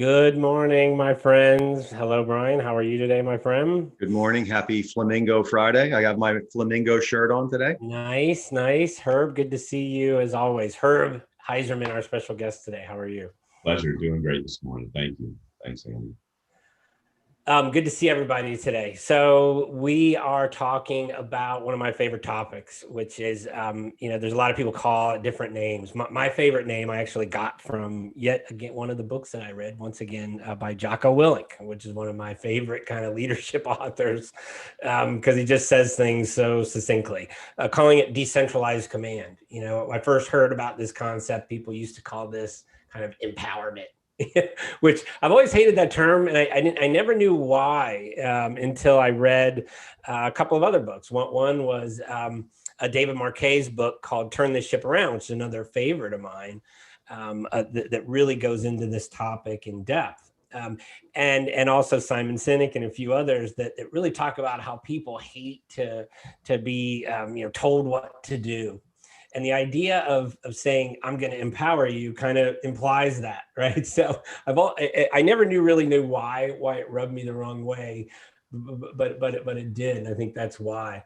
Good morning, my friends. Hello, Brian. How are you today, my friend? Good morning. Happy Flamingo Friday. I have my flamingo shirt on today. Nice, nice. Herb, good to see you as always. Herb Heiserman, our special guest today. How are you? Pleasure. Doing great this morning. Thank you. Thanks, Andy. Good to see everybody today. So we are talking about one of my favorite topics, which is, there's a lot of people call it different names. My favorite name I actually got from yet again one of the books that I read once again by Jocko Willink, which is one of my favorite kind of leadership authors because he just says things so succinctly. Calling it decentralized command. I first heard about this concept. People used to call this kind of empowerment. Which I've always hated that term, and I never knew why until I read a couple of other books. One was a David Marquet's book called "Turn This Ship Around," which is another favorite of mine that really goes into this topic in depth. And also Simon Sinek and a few others that really talk about how people hate to be told what to do. And the idea of saying I'm going to empower you kind of implies that, right? So I never really knew why it rubbed me the wrong way, but it did, and I think that's why.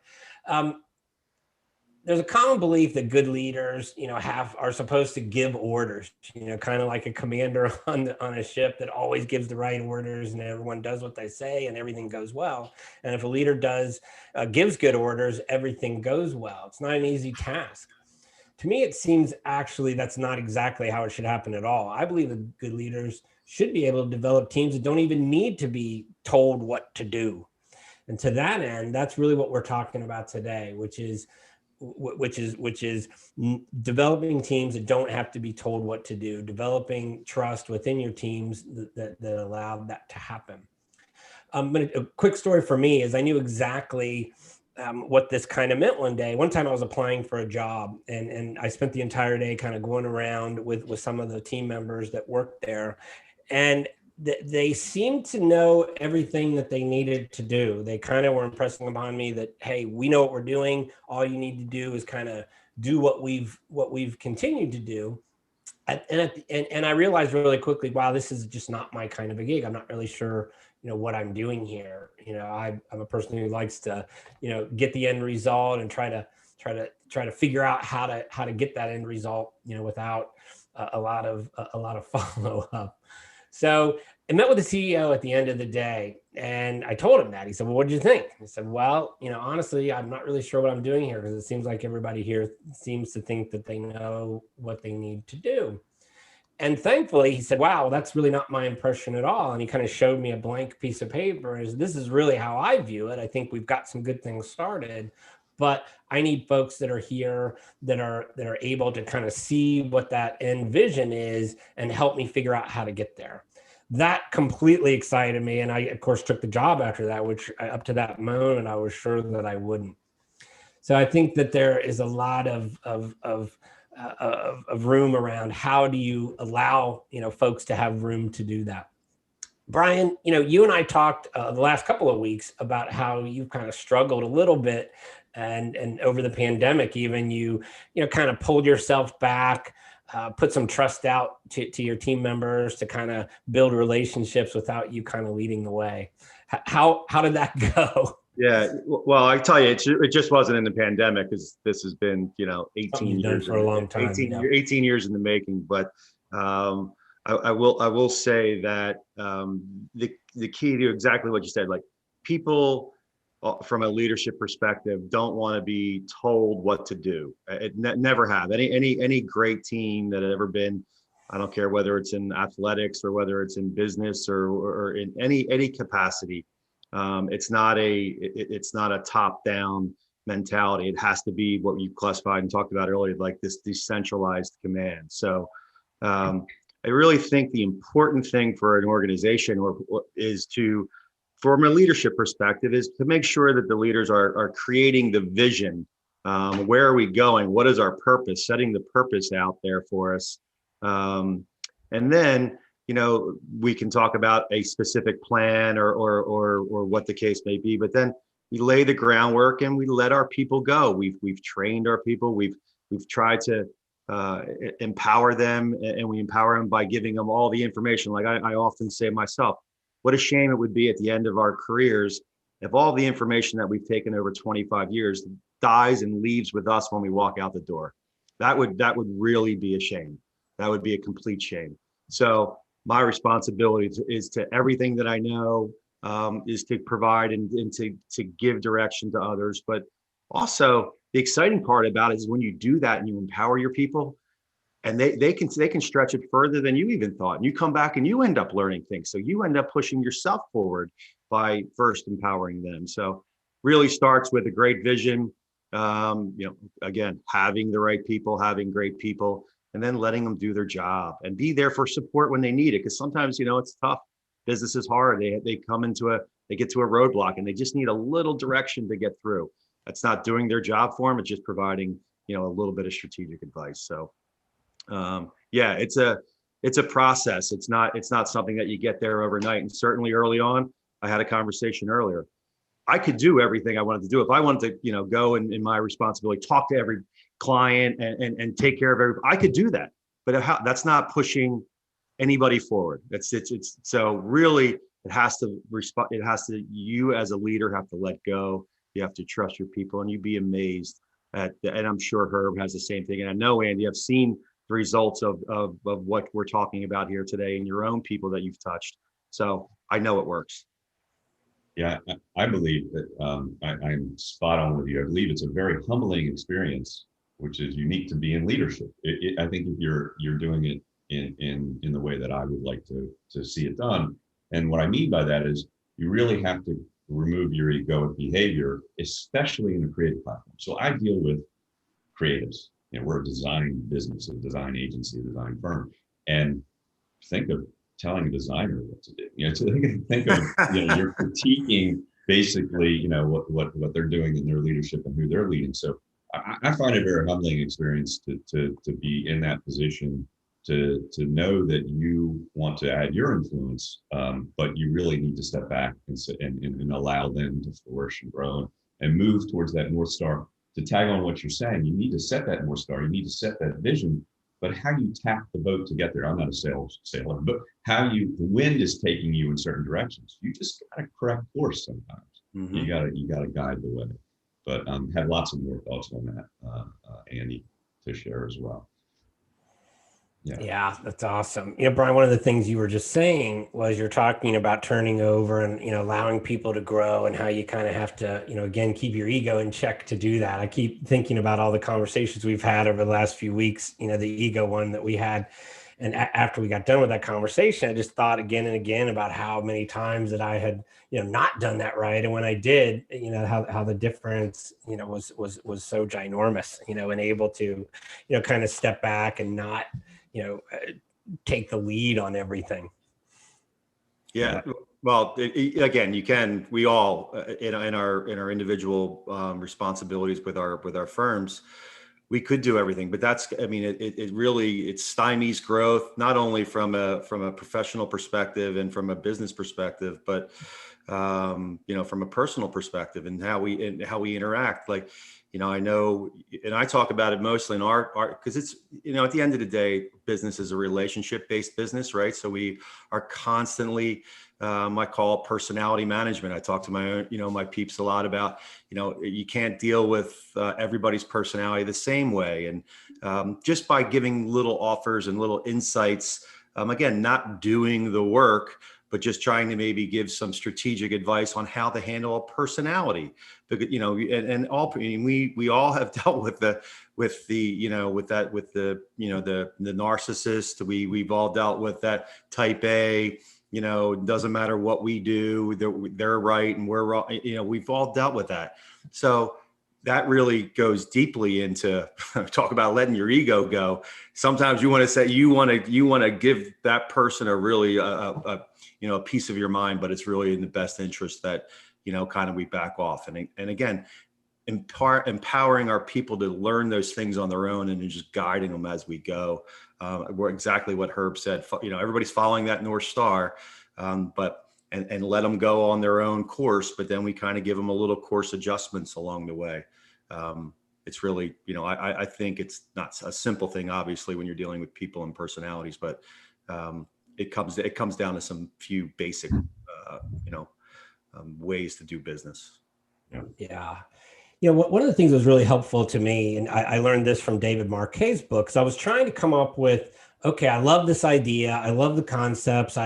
There's a common belief that good leaders, are supposed to give orders, kind of like a commander on a ship that always gives the right orders, and everyone does what they say, and everything goes well. And if a leader gives good orders, everything goes well. It's not an easy task. To me, it seems actually that's not exactly how it should happen at all. I believe that good leaders should be able to develop teams that don't even need to be told what to do. And to that end, that's really what we're talking about today, which is developing teams that don't have to be told what to do, developing trust within your teams that allow that to happen. But a quick story for me is I knew exactly what this kind of meant one day. One time I was applying for a job and I spent the entire day kind of going around with some of the team members that worked there. And they seemed to know everything that they needed to do. They kind of were impressing upon me that, hey, we know what we're doing. All you need to do is kind of do what we've continued to do. And I realized really quickly, wow, this is just not my kind of a gig. I'm not really sure, what I'm doing here. I'm a person who likes to, get the end result and try to figure out how to get that end result, without a lot of follow up. So I met with the CEO at the end of the day, and I told him that. He said, well, what did you think? I said, well, honestly, I'm not really sure what I'm doing here, because it seems like everybody here seems to think that they know what they need to do. And thankfully, he said, wow, that's really not my impression at all. And he kind of showed me a blank piece of paper. This is really how I view it. I think we've got some good things started, but I need folks that are here that are able to kind of see what that end vision is and help me figure out how to get there. That completely excited me. And I, of course, took the job after that, which up to that moment, I was sure that I wouldn't. So I think that there is a lot of room around how do you allow, folks to have room to do that. Brian, you and I talked the last couple of weeks about how you've kind of struggled a little bit, and over the pandemic, even you kind of pulled yourself back, put some trust out to your team members to kind of build relationships without you kind of leading the way. How did that go? Yeah, well, I tell you, it just wasn't in the pandemic, because this has been, 18 years for a long time. 18 years in the making. But I will say that the key to exactly what you said, like, people from a leadership perspective don't want to be told what to do. Never have. Any great team that had ever been, I don't care whether it's in athletics or whether it's in business or in any capacity. It's not a top-down mentality. It has to be what you classified and talked about earlier, like this decentralized command. So I really think the important thing for an organization is to, from a leadership perspective, is to make sure that the leaders are creating the vision. Where are we going? What is our purpose? Setting the purpose out there for us. And then, we can talk about a specific plan or what the case may be, but then we lay the groundwork and we let our people go. We've trained our people. We've tried to empower them, and we empower them by giving them all the information. Like I often say myself, what a shame it would be at the end of our careers if all the information that we've taken over 25 years dies and leaves with us when we walk out the door. That would really be a shame. That would be a complete shame. So my responsibility is to everything that I know, is to provide and to give direction to others. But also the exciting part about it is when you do that and you empower your people, and they can stretch it further than you even thought. And you come back and you end up learning things. So you end up pushing yourself forward by first empowering them. So really starts with a great vision. Again, having the right people, having great people, and then letting them do their job and be there for support when they need it. Because sometimes, it's tough. Business is hard. They come into they get to a roadblock and they just need a little direction to get through. That's not doing their job for them. It's just providing, a little bit of strategic advice. So it's a process. It's not something that you get there overnight. And certainly early on, I had a conversation earlier. I could do everything I wanted to do. If I wanted to, go in my responsibility, talk to every client and take care of everybody, I could do that. But that's not pushing anybody forward. It's so really it has to respond. You as a leader have to let go. You have to trust your people, and you'd be amazed and I'm sure Herb has the same thing. And I know, Andy, I've seen the results of what we're talking about here today and your own people that you've touched. So I know it works. Yeah, I believe that I'm spot on with you. I believe it's a very humbling experience, which is unique to be in leadership. I think if you're doing it in the way that I would like to see it done, and what I mean by that is you really have to remove your egoic behavior, especially in a creative platform. So I deal with creatives. We're a design business, a design agency, a design firm, and think of telling a designer what to do. Think of you're critiquing basically what they're doing in their leadership and who they're leading. So I find it a very humbling experience to be in that position, to know that you want to add your influence, but you really need to step back and allow them to flourish and grow and move towards that North Star. To tag on what you're saying, you need to set that North Star. You need to set that vision. But how you tap the boat to get there, I'm not a sailor, but how the wind is taking you in certain directions. You just got to correct course sometimes. Mm-hmm. You got to guide the way. But have lots of more thoughts on that, Andy, to share as well. Yeah, that's awesome. Brian, one of the things you were just saying was you're talking about turning over and, allowing people to grow and how you kind of have to, again, keep your ego in check to do that. I keep thinking about all the conversations we've had over the last few weeks, the ego one that we had. And after we got done with that conversation, I just thought again and again about how many times that I had, not done that right. And when I did, how the difference, was so ginormous, and able to, kind of step back and not, take the lead on everything. Yeah. Well, again, we all in our individual responsibilities with our firms, we could do everything, but it really stymies growth, not only from a professional perspective and from a business perspective, but from a personal perspective and how we interact. Like, I know, and I talk about it mostly in our because it's, at the end of the day, business is a relationship-based business, right? So we are constantly, I call it personality management. I talk to my peeps a lot about, you can't deal with everybody's personality the same way. And just by giving little offers and little insights, again, not doing the work, but just trying to maybe give some strategic advice on how to handle a personality, because we all have dealt with the narcissist. We've all dealt with that type A. It doesn't matter what we do, they're right and we're wrong. We've all dealt with that. So that really goes deeply into talk about letting your ego go. Sometimes you want to say you want to give that person a really a piece of your mind, but it's really in the best interest that kind of we back off. And again, empowering our people to learn those things on their own and just guiding them as we go. We're exactly what Herb said. Everybody's following that North Star, but let them go on their own course. But then we kind of give them a little course adjustments along the way. It's really, I think it's not a simple thing, obviously, when you're dealing with people and personalities, but it comes down to some few basic, ways to do business. Yeah. One of the things that was really helpful to me, and I learned this from David Marquet's book, because I was trying to come up with, okay, I love this idea. I love the concepts.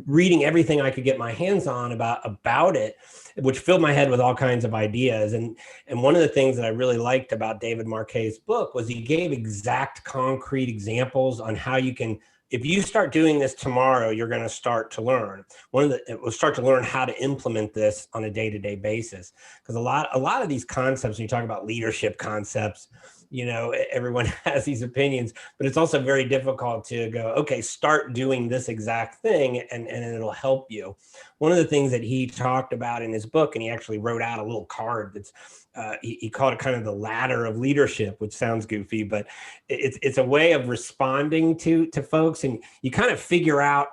Reading everything I could get my hands on about it, which filled my head with all kinds of ideas. And one of the things that I really liked about David Marquet's book was he gave exact concrete examples on how you can, if you start doing this tomorrow, you're going to start to learn. We'll start to learn how to implement this on a day-to-day basis. Because a lot of these concepts, when you talk about leadership concepts, everyone has these opinions, but it's also very difficult to go, okay, start doing this exact thing and it'll help you. One of the things that he talked about in his book, and he actually wrote out a little card that's, he called it kind of the ladder of leadership, which sounds goofy, but it's a way of responding to folks, and you kind of figure out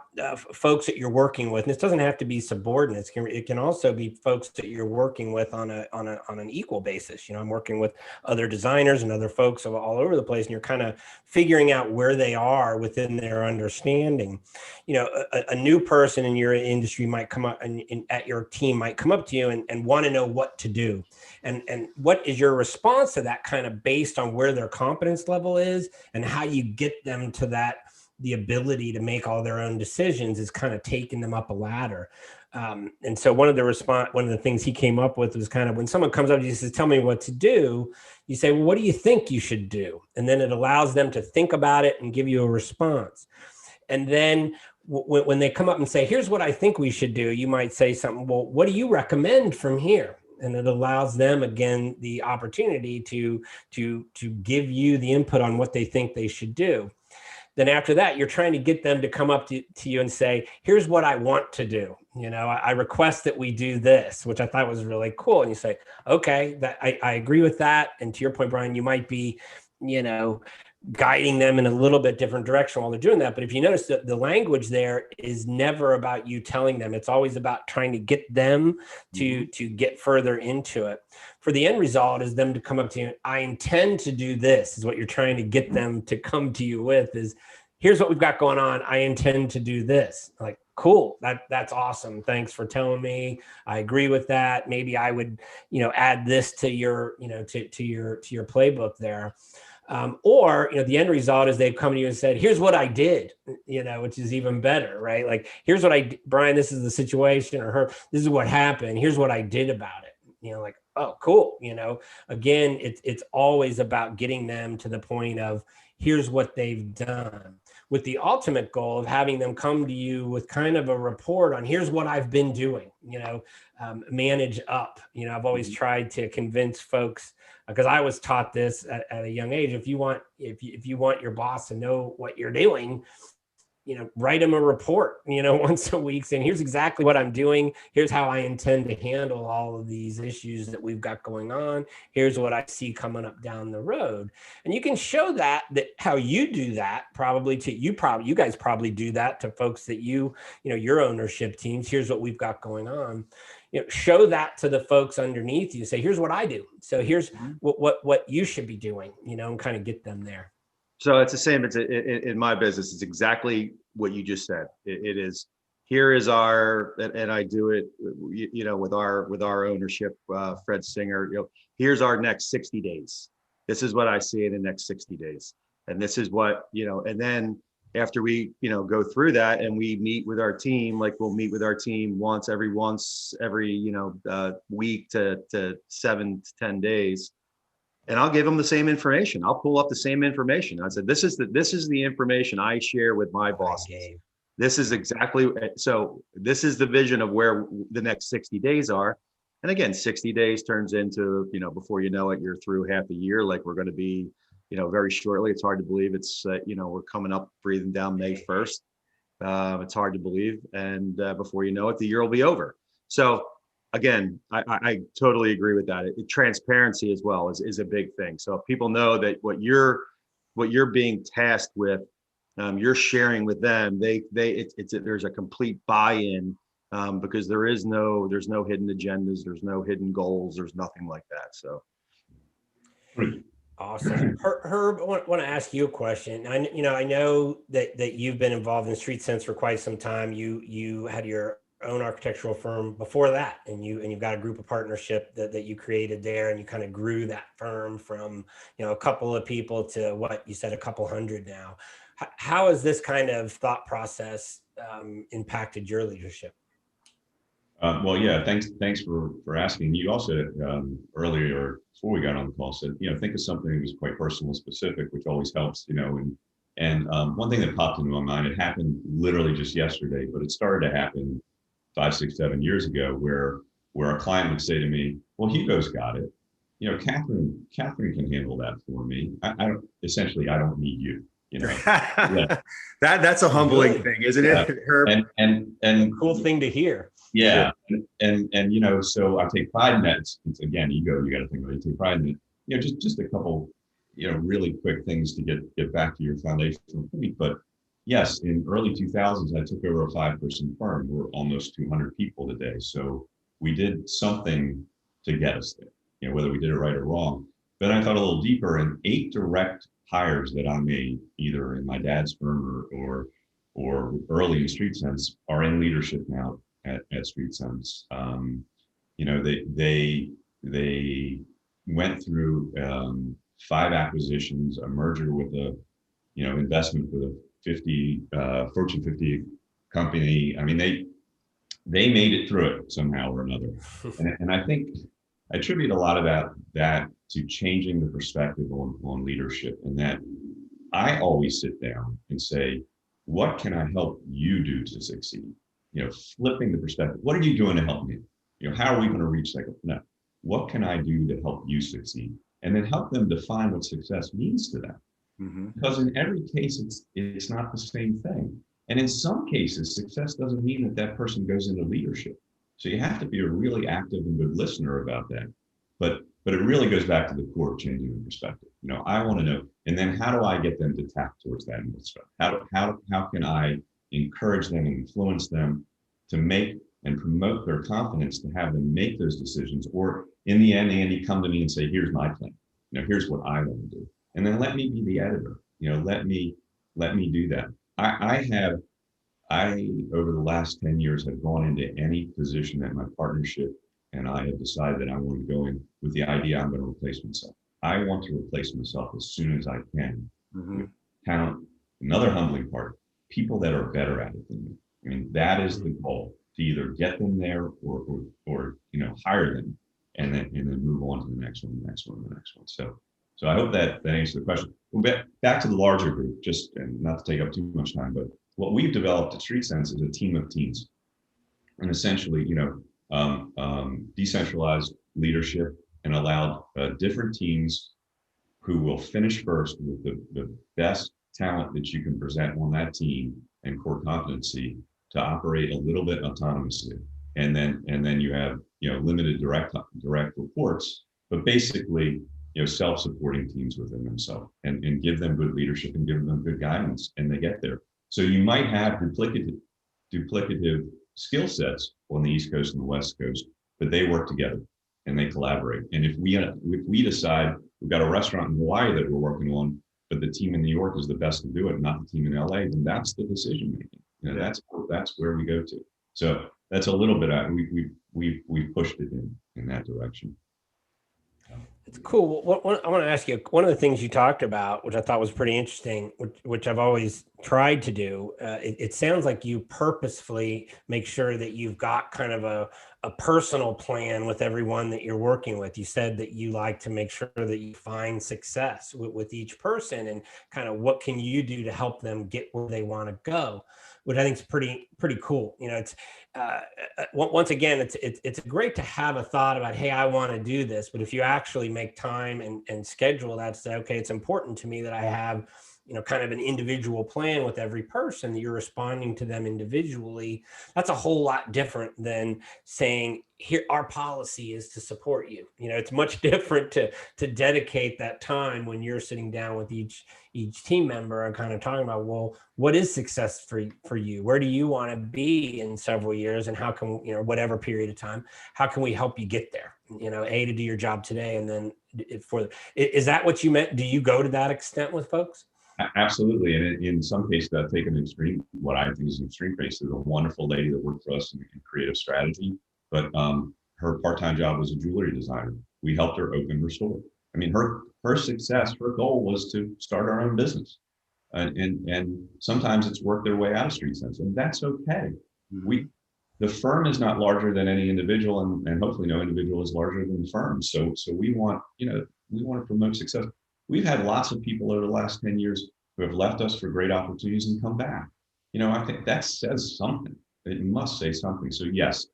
folks that you're working with. And this doesn't have to be subordinates. It can also be folks that you're working with on an equal basis. I'm working with other designers and other folks all over the place, and you're kind of figuring out where they are within their understanding. A new person in your industry might come up and at your team might come up to you and want to know what to do. And what is your response to that, kind of based on where their competence level is and how you get them to that, the ability to make all their own decisions, is kind of taking them up a ladder. And so one of the things he came up with was kind of, when someone comes up to you and says, tell me what to do, you say, well, what do you think you should do? And then it allows them to think about it and give you a response. And then when they come up and say, here's what I think we should do, you might say something, well, what do you recommend from here? And it allows them, again, the opportunity to give you the input on what they think they should do. Then after that, you're trying to get them to come up to you and say, here's what I want to do. I request that we do this, which I thought was really cool. And you say, okay, I agree with that. And to your point, Brian, you might be, guiding them in a little bit different direction while they're doing that. But if you notice that the language there is never about you telling them, it's always about trying to get them to get further into it. For the end result is them to come up to you, I intend to do this, is what you're trying to get them to come to you with, is here's what we've got going on. I intend to do this. Like, cool. That's awesome. Thanks for telling me. I agree with that. Maybe I would, add this to your, to your playbook there. Or, the end result is they've come to you and said, here's what I did, which is even better, right? Like, here's what Brian, this is the situation, or this is what happened. Here's what I did about it. Like, oh, cool. Again, it's always about getting them to the point of here's what they've done, with the ultimate goal of having them come to you with kind of a report on here's what I've been doing, manage up. I've always tried to convince folks, because I was taught this at a young age. If you want your boss to know what you're doing, write them a report, once a week saying, here's exactly what I'm doing. Here's how I intend to handle all of these issues that we've got going on. Here's what I see coming up down the road. And you can show that how you do that probably to you guys probably do that to folks that your ownership teams. Here's what we've got going on. Show that to the folks underneath you. Say, here's what I do. So here's what you should be doing, and kind of get them there. So it's the same. It's in my business. It's exactly what you just said. It is. Here is our, and I do it, with our ownership, Fred Singer. Here's our next 60 days. This is what I see in the next 60 days, and this is what And then after we go through that, and we meet with our team, like we'll meet with our team once every week to 7 to 10 days. And I'll give them the same information. I'll pull up the same information. I said, this is the information I share with my bosses. This is exactly, so this is the vision of where the next 60 days are. And again, 60 days turns into, before you know it, you're through half a year, like we're going to be, very shortly. It's hard to believe it's, we're coming up, breathing down May 1st. It's hard to believe. And before you know it, the year will be over. So again, I totally agree with that. Transparency as well is a big thing. So if people know that what you're being tasked with, you're sharing with them, there's a complete buy-in, because there's no hidden agendas, there's no hidden goals, there's nothing like that. So Awesome. Herb, I want to ask you a question. I know that you've been involved in StreetSense for quite some time. You had your own architectural firm before that, and you've got a group of partnership that you created there, and you kind of grew that firm from, a couple of people to what you said, a couple hundred now. How has this kind of thought process impacted your leadership? Well, yeah, thanks for asking. You also earlier before we got on the call said, think of something that was quite personal and specific, which always helps, and one thing that popped into my mind, it happened literally just yesterday, but it started to happen 5, 6, 7 years ago, where a client would say to me, "Well, Hugo's got it. Catherine can handle that for me. I don't essentially I don't need you." Yeah. That's a humbling thing, isn't it, Herb? And cool thing to hear. Yeah, and so I take pride in that. It's again, ego. You got to think about it. You take pride in it. Just a couple, really quick things to get back to your foundational point. But yes, in early 2000s, I took over a 5-person firm. We're almost 200 people today. So we did something to get us there. Whether we did it right or wrong. Then I thought a little deeper, and 8 direct hires that I made, either in my dad's firm or early in StreetSense, are in leadership now at StreetSense. They went through 5 acquisitions, a merger with a investment with a Fortune 50 company. I mean, they made it through it somehow or another, and I think I attribute a lot of that to changing the perspective on leadership, and that I always sit down and say, what can I help you do to succeed? Flipping the perspective. What are you doing to help me? How are we going to reach that goal? No. What can I do to help you succeed? And then help them define what success means to them. Mm-hmm. Because in every case, it's not the same thing. And in some cases, success doesn't mean that person goes into leadership. So you have to be a really active and good listener about that. But it really goes back to the core of changing the perspective. I want to know, and then how do I get them to tap towards that stuff? How can I encourage them and influence them to make and promote their confidence, to have them make those decisions? Or in the end, Andy, come to me and say, here's my plan. Here's what I want to do. And then let me be the editor. Let me do that. I over the last 10 years have gone into any position at my partnership, and I have decided that I want to go in with the idea I'm going to replace myself. I want to replace myself as soon as I can. Mm-hmm. With talent. Another humbling part, people that are better at it than me. I mean, that is the goal, to either get them there or hire them and then move on to the next one. So I hope that answers the question. Well, back to the larger group, just and not to take up too much time, but what we've developed at StreetSense is a team of teams, and essentially, decentralized leadership, and allowed different teams who will finish first with the best talent that you can present on that team and core competency to operate a little bit autonomously. And then you have limited direct reports, but basically self-supporting teams within themselves, and give them good leadership and give them good guidance, and they get there. So you might have duplicative skill sets on the East Coast and the West Coast, but they work together and they collaborate. And if we decide we've got a restaurant in Hawaii that we're working on, but the team in New York is the best to do it, not the team in LA, then that's the decision making. That's where we go to. So that's a little bit. We've pushed it in that direction. It's cool. I want to ask you, one of the things you talked about, which I thought was pretty interesting, which I've always tried to do, it sounds like you purposefully make sure that you've got kind of a personal plan with everyone that you're working with. You said that you like to make sure that you find success with each person, and kind of what can you do to help them get where they want to go, which I think is pretty cool. It's once again, it's great to have a thought about, hey, I want to do this, but if you actually make time and schedule that, say, okay, it's important to me that I have kind of an individual plan with every person, that you're responding to them individually. That's a whole lot different than saying, here, our policy is to support you. It's much different to dedicate that time when you're sitting down with each team member and kind of talking about, well, what is success for you? Where do you want to be in several years? And how can, whatever period of time, how can we help you get there? To do your job today. And then is that what you meant? Do you go to that extent with folks? Absolutely. And in some cases, I've taken what I think is an extreme case. There's a wonderful lady that worked for us in creative strategy, but her part-time job was a jewelry designer. We helped her open her store. I mean, her success, her goal was to start her own business. And sometimes it's worked their way out of street sense, and that's okay. The firm is not larger than any individual, and hopefully no individual is larger than the firm. So we want to promote success. We've had lots of people over the last 10 years who have left us for great opportunities and come back. I think that says something. It must say something. So yes,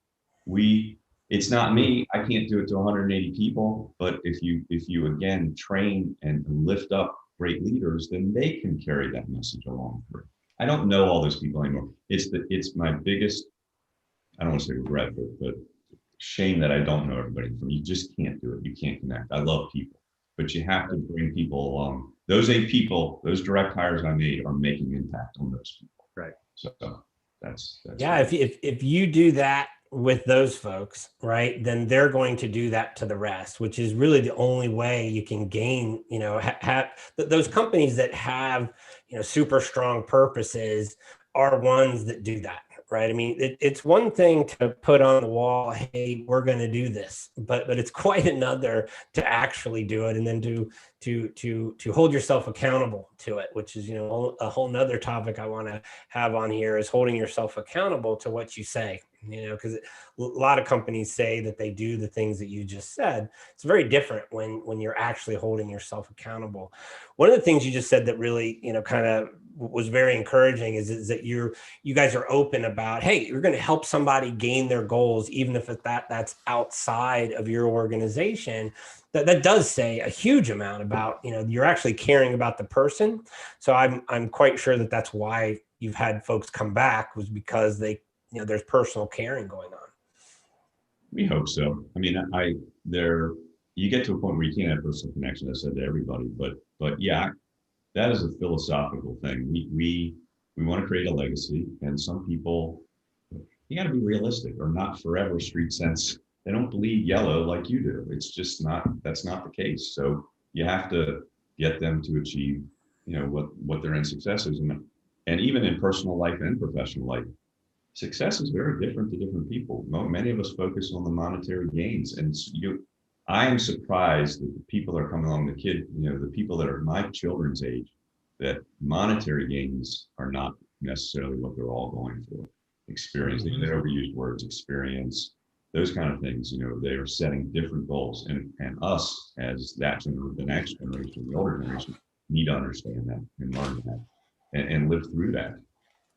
it's not me. I can't do it to 180 people, but if you again train and lift up great leaders, then they can carry that message along through. I don't know all those people anymore. It's my biggest, I don't want to say regret, but shame that I don't know everybody. You just can't do it. You can't connect. I love people, but you have to bring people along. Those 8 people, those direct hires I made, are making impact on those people. Right. So that's yeah. If you do that with those folks, right, then they're going to do that to the rest, which is really the only way you can gain. Have those companies that have super strong purposes are ones that do that. Right. I mean, it's one thing to put on the wall, hey, we're going to do this, but it's quite another to actually do it, and then to hold yourself accountable to it, which is, a whole nother topic I want to have on here, is holding yourself accountable to what you say, because a lot of companies say that they do the things that you just said. It's very different when you're actually holding yourself accountable. One of the things you just said that really, kind of was very encouraging is that you guys are open about, hey, you're going to help somebody gain their goals, even if that's outside of your organization. That does say a huge amount about, you're actually caring about the person. So I'm quite sure that that's why you've had folks come back, was because there's personal caring going on. We hope so. I mean, you get to a point where you can't have personal connection, I said, to everybody, but yeah, that is a philosophical thing. We want to create a legacy, and some people, you got to be realistic, or not forever street sense. They don't bleed yellow like you do. It's just that's not the case. So you have to get them to achieve, what their end success is. And even in personal life and professional life, success is very different to different people. Many of us focus on the monetary gains, and I am surprised that the people that are coming along, the people that are my children's age, that monetary gains are not necessarily what they're all going for. Experience, they overused words, experience, those kind of things. They are setting different goals, and us as the next generation, the older generation, need to understand that and learn that and live through that.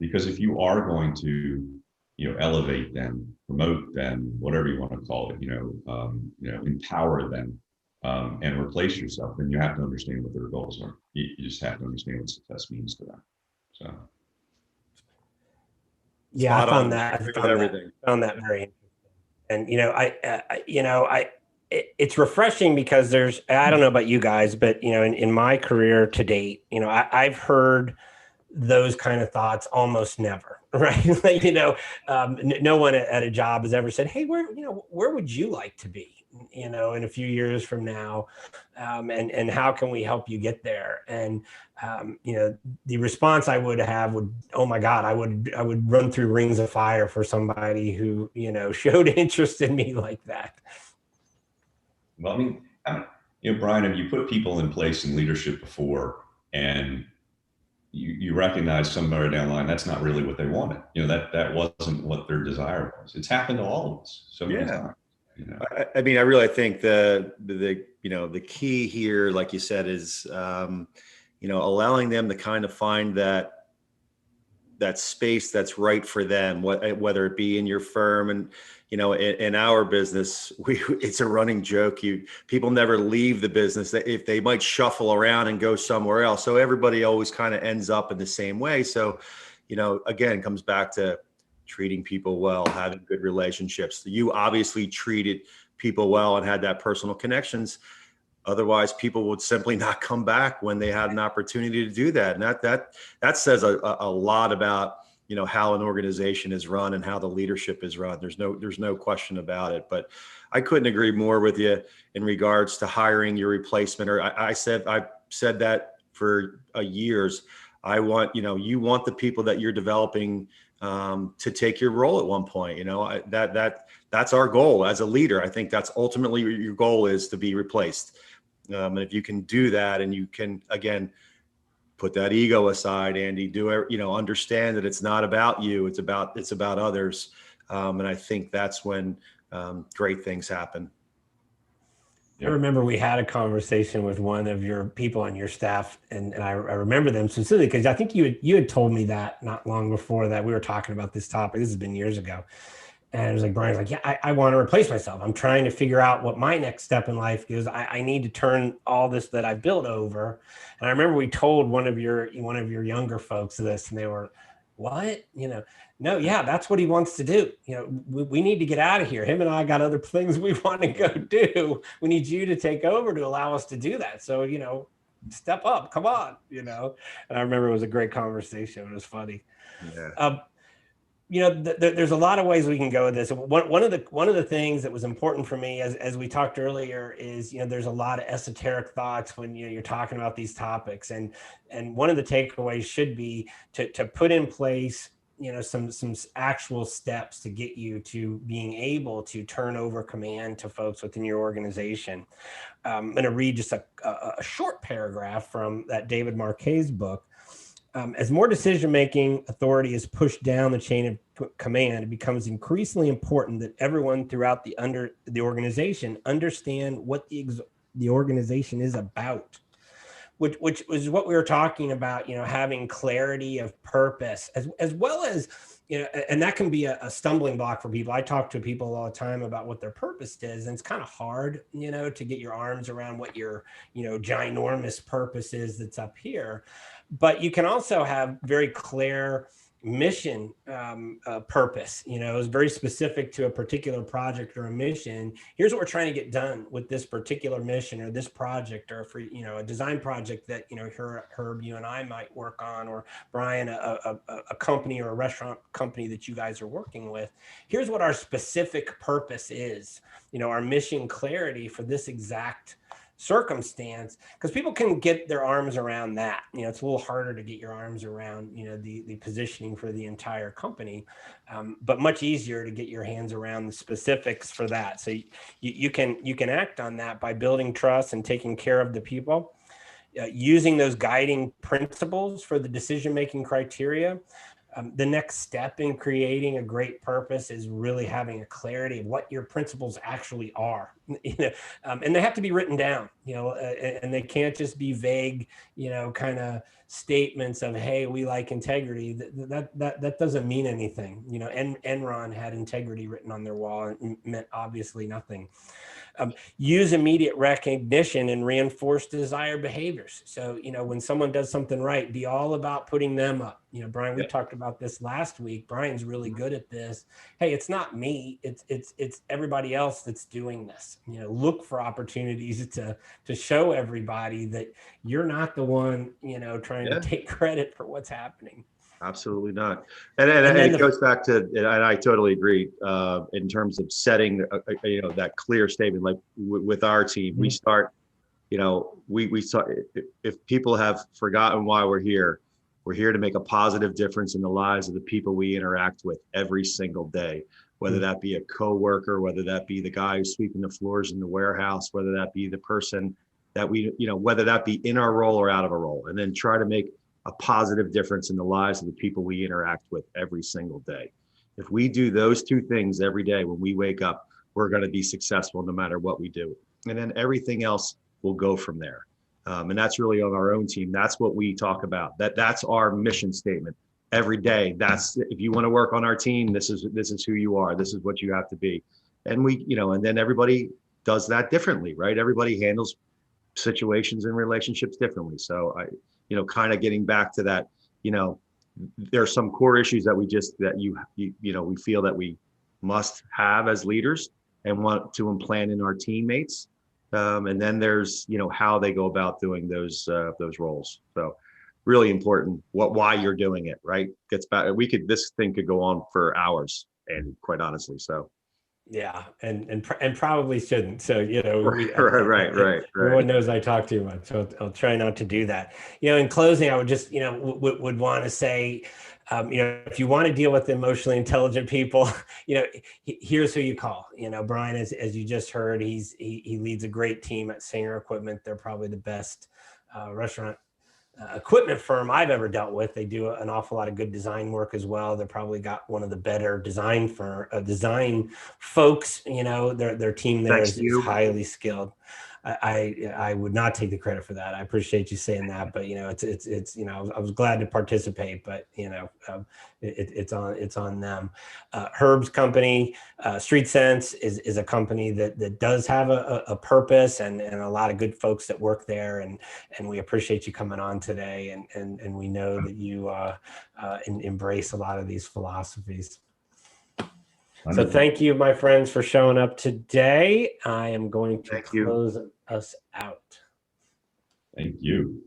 Because if you are going to elevate them, promote them, whatever you want to call it, empower them, and replace yourself, then you have to understand what their goals are. You just have to understand what success means to them. So, yeah, I found that very interesting. And it's refreshing, because I don't know about you guys, but in my career to date, I've heard those kind of thoughts almost never, right? No one at a job has ever said, hey, where would you like to be, in a few years from now? And how can we help you get there? And, the response I would have oh my God, I would run through rings of fire for somebody who, showed interest in me like that. Well, I mean, Brian, have you put people in place in leadership before, and you recognize somewhere down the line that's not really what they wanted? That wasn't what their desire was. It's happened to all of us so many times. I mean, I really think the key here, like you said, is allowing them to kind of find that that space that's right for them, whether it be in your firm. And in our business, it's a running joke. People never leave the business. If they might shuffle around and go somewhere else, so everybody always kind of ends up in the same way. So again, it comes back to treating people well, having good relationships. You obviously treated people well and had that personal connections. Otherwise, people would simply not come back when they had an opportunity to do that. And that says a lot about how an organization is run and how the leadership is run. There's no question about it. But I couldn't agree more with you in regards to hiring your replacement. Or I've said that for years. I want you want the people that you're developing to take your role at one point. That's our goal as a leader. I think that's ultimately your goal, is to be replaced. And if you can do that, and you can, again, put that ego aside, Andy, understand that it's not about you, it's about others. And I think that's when great things happen. I remember we had a conversation with one of your people on your staff, and I remember them specifically because I think you had told me that not long before that we were talking about this topic. This has been years ago. And it was like, Brian's like, yeah, I want to replace myself. I'm trying to figure out what my next step in life is. I need to turn all this that I've built over. And I remember we told one of your younger folks this, and they were, what? No, yeah, that's what he wants to do. We need to get out of here. Him and I got other things we want to go do. We need you to take over to allow us to do that. So, step up, come on, And I remember it was a great conversation. It was funny. Yeah. There's a lot of ways we can go with this. One of the things that was important for me, as we talked earlier, is there's a lot of esoteric thoughts when you're talking about these topics, and one of the takeaways should be to put in place some actual steps to get you to being able to turn over command to folks within your organization. I'm going to read just a short paragraph from that David Marquez book. As more decision-making authority is pushed down the chain of command, it becomes increasingly important that everyone throughout the organization understand what the organization is about, which is what we were talking about, having clarity of purpose, as well as, and that can be a stumbling block for people. I talk to people all the time about what their purpose is, and it's kind of hard, to get your arms around what your, ginormous purpose is that's up here. But you can also have very clear mission purpose. It's very specific to a particular project or a mission. Here's what we're trying to get done with this particular mission or this project, or for a design project that Herb, you and I might work on, or Brian, a company or a restaurant company that you guys are working with. Here's what our specific purpose is. Our mission clarity for this exact circumstance, because people can get their arms around that. It's a little harder to get your arms around the positioning for the entire company, but much easier to get your hands around the specifics for that. So you can act on that by building trust and taking care of the people, using those guiding principles for the decision-making criteria. The next step in creating a great purpose is really having a clarity of what your principles actually are, and they have to be written down, and they can't just be vague, kind of statements of, hey, we like integrity. That doesn't mean anything. Enron had integrity written on their wall and meant obviously nothing. Use immediate recognition and reinforce desired behaviors. So, when someone does something right, be all about putting them up. Brian, we talked about this last week. Brian's really good at this. Hey, it's not me. It's everybody else that's doing this. Look for opportunities to show everybody that you're not the one, trying to take credit for what's happening. Absolutely not. And it goes back to, and I totally agree, in terms of setting, that clear statement, like with our team, we start, we start, if people have forgotten why we're here to make a positive difference in the lives of the people we interact with every single day, whether that be a coworker, whether that be the guy who's sweeping the floors in the warehouse, whether that be the person that we, whether that be in our role or out of a role, and then try to make a positive difference in the lives of the people we interact with every single day. If we do those two things every day when we wake up, we're going to be successful no matter what we do. And then everything else will go from there. And that's really on our own team. That's what we talk about. That's our mission statement. every day. That's, if you want to work on our team, this is who you are. This is what you have to be. And we, and then everybody does that differently, right? Everybody handles situations and relationships differently. So kind of getting back to that, there are some core issues that we we feel that we must have as leaders and want to implant in our teammates. And then there's, how they go about doing those roles. So really important why you're doing it, right? Gets back. This thing could go on for hours, and quite honestly, so. Yeah, and probably shouldn't. So Right. Everyone knows I talk too much, so I'll try not to do that. In closing, I would just would want to say, if you want to deal with emotionally intelligent people, here's who you call. Brian, as you just heard, he leads a great team at Singer Equipment. They're probably the best restaurant equipment firm I've ever dealt with. They do an awful lot of good design work as well. They're probably got one of the better design folks. Their team there is highly skilled. I would not take the credit for that. I appreciate you saying that, but it's I was glad to participate, but it's on them. Herb's company, Street Sense, is a company that does have a purpose and a lot of good folks that work there, and we appreciate you coming on today, and we know that you embrace a lot of these philosophies. So thank you, my friends, for showing up today. I am going to close us out. Thank you.